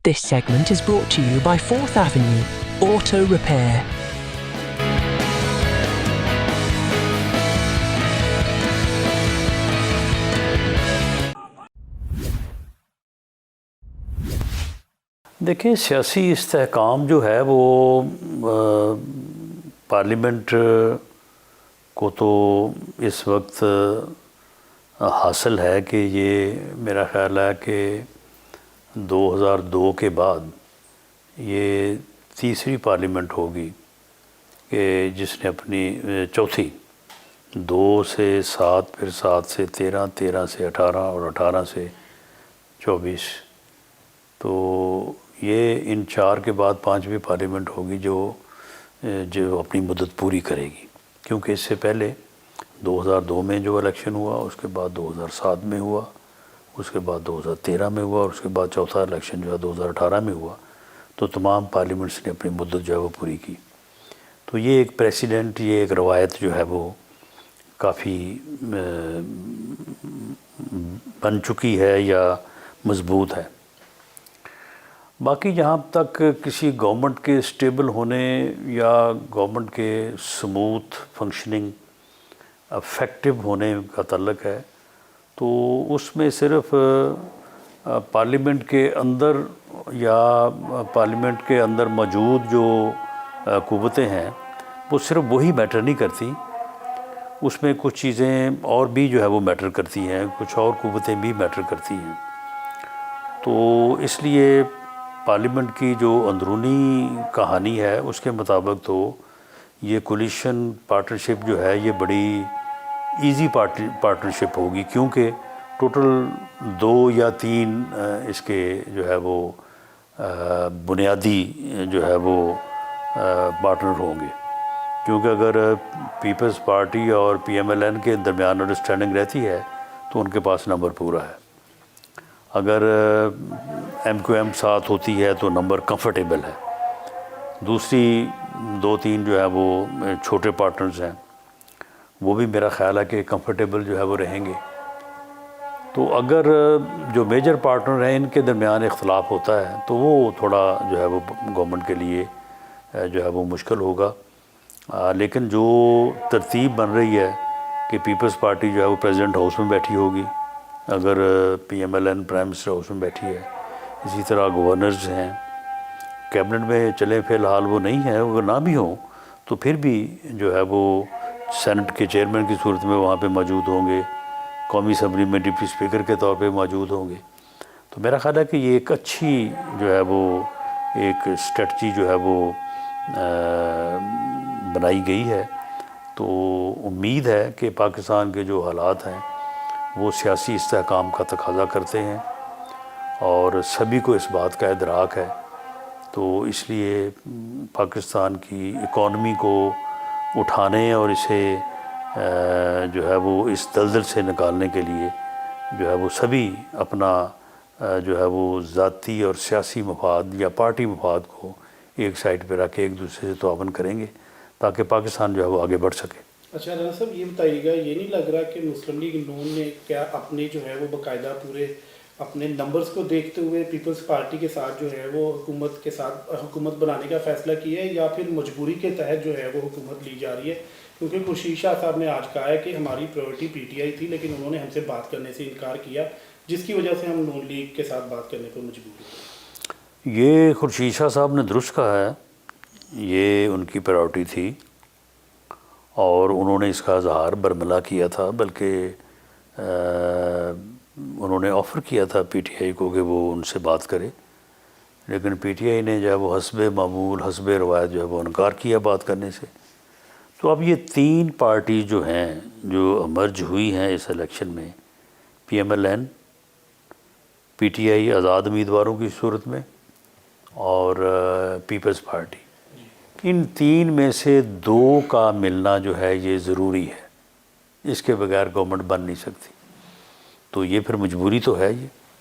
This segment is brought to you by 4th Avenue Auto Repair. دیکھیں سیاسی استحکام جو ہے وہ پارلیمنٹ کو تو اس وقت حاصل ہے کہ یہ میرا خیال ہے کہ 2002 کے بعد یہ تیسری پارلیمنٹ ہوگی کہ جس نے اپنی چوتھی 2 سے 7 پھر 7 سے 13 13 سے 18 اور 18 سے 24 تو یہ ان 4 کے بعد 5ویں پارلیمنٹ ہوگی جو اپنی مدت پوری کرے گی، کیونکہ اس سے پہلے 2002 میں جو الیکشن ہوا، اس کے بعد 2007 میں ہوا، اس کے بعد 2013 میں ہوا، اور اس کے بعد چوتھا الیکشن جو ہے 2018 میں ہوا، تو تمام پارلیمنٹس نے اپنی مدت جو ہے وہ پوری کی۔ تو یہ ایک پریسیڈنٹ، یہ ایک روایت جو ہے وہ کافی بن چکی ہے یا مضبوط ہے۔ باقی جہاں تک کسی گورنمنٹ کے اسٹیبل ہونے یا گورنمنٹ کے سموتھ فنکشننگ افیکٹو ہونے کا تعلق ہے، تو اس میں صرف پارلیمنٹ کے اندر یا پارلیمنٹ کے اندر موجود جو قوتیں ہیں وہ صرف وہی میٹر نہیں کرتی، اس میں کچھ چیزیں اور بھی جو ہے وہ میٹر کرتی ہیں، کچھ اور قوتیں بھی میٹر کرتی ہیں۔ تو اس لیے پارلیمنٹ کی جو اندرونی کہانی ہے اس کے مطابق تو یہ کولیشن پارٹنرشپ جو ہے یہ بڑی ایزی پارٹنرشپ ہوگی، کیونکہ ٹوٹل 2 یا 3 اس کے جو ہے وہ بنیادی جو ہے وہ پارٹنر ہوں گے، کیونکہ اگر پیپلز پارٹی اور PMLN کے درمیان انڈرسٹینڈنگ رہتی ہے تو ان کے پاس نمبر پورا ہے، اگر MQM ساتھ ہوتی ہے تو نمبر کمفرٹیبل ہے، دوسری 2-3 جو ہے وہ چھوٹے پارٹنرز ہیں وہ بھی میرا خیال ہے کہ کمفرٹیبل جو ہے وہ رہیں گے۔ تو اگر جو میجر پارٹنر ہیں ان کے درمیان اختلاف ہوتا ہے تو وہ تھوڑا جو ہے وہ گورنمنٹ کے لیے جو ہے وہ مشکل ہوگا، لیکن جو ترتیب بن رہی ہے کہ پیپلز پارٹی جو ہے وہ پریزیڈنٹ ہاؤس میں بیٹھی ہوگی، اگر PMLN پرائم منسٹر ہاؤس میں بیٹھی ہے، اسی طرح گورنرز ہیں، کیبنٹ میں چلیں فی الحال وہ نہیں ہیں، اگر نہ بھی ہوں تو پھر بھی جو ہے وہ سینٹ کے چیئرمین کی صورت میں وہاں پہ موجود ہوں گے، قومی اسمبلی میں ڈپٹی اسپیکر کے طور پہ موجود ہوں گے۔ تو میرا خیال ہے کہ یہ ایک اچھی جو ہے وہ ایک اسٹریٹجی جو ہے وہ بنائی گئی ہے۔ تو امید ہے کہ پاکستان کے جو حالات ہیں وہ سیاسی استحکام کا تقاضا کرتے ہیں اور سبھی کو اس بات کا ادراک ہے، تو اس لیے پاکستان کی اکانومی کو اٹھانے اور اسے جو ہے وہ اس دلدل سے نکالنے کے لیے جو ہے وہ سبھی اپنا جو ہے وہ ذاتی اور سیاسی مفاد یا پارٹی مفاد کو ایک سائڈ پہ رکھ کے ایک دوسرے سے تعاون کریں گے تاکہ پاکستان جو ہے وہ آگے بڑھ سکے۔ اچھا رانا صاحب یہ بتائیے گا، یہ نہیں لگ رہا کہ مسلم لیگ نون نے کیا اپنے جو ہے وہ باقاعدہ پورے اپنے نمبرز کو دیکھتے ہوئے پیپلز پارٹی کے ساتھ جو ہے وہ حکومت کے ساتھ حکومت بنانے کا فیصلہ کیا ہے، یا پھر مجبوری کے تحت جو ہے وہ حکومت لی جا رہی ہے؟ کیونکہ خورشید شاہ صاحب نے آج کہا ہے کہ ہماری پرائیورٹی PTI تھی لیکن انہوں نے ہم سے بات کرنے سے انکار کیا، جس کی وجہ سے ہم نون لیگ کے ساتھ بات کرنے پر مجبور ہوئے۔ یہ خورشید شاہ صاحب نے درست کہا ہے، یہ ان کی پرائیورٹی تھی اور انہوں نے اس کا اظہار برملا کیا تھا، بلکہ انہوں نے آفر کیا تھا PTI کو کہ وہ ان سے بات کرے، لیکن PTI نے جو ہے وہ حسب معمول حسب روایت جو ہے وہ انکار کیا بات کرنے سے۔ تو اب یہ 3 پارٹی جو ہیں جو امرج ہوئی ہیں اس الیکشن میں، PMLN، PTI آزاد امیدواروں کی صورت میں، اور پیپلز پارٹی، ان 3 میں سے 2 کا ملنا جو ہے یہ ضروری ہے، اس کے بغیر گورنمنٹ بن نہیں سکتی۔ تو یہ پھر مجبوری تو ہے یہ۔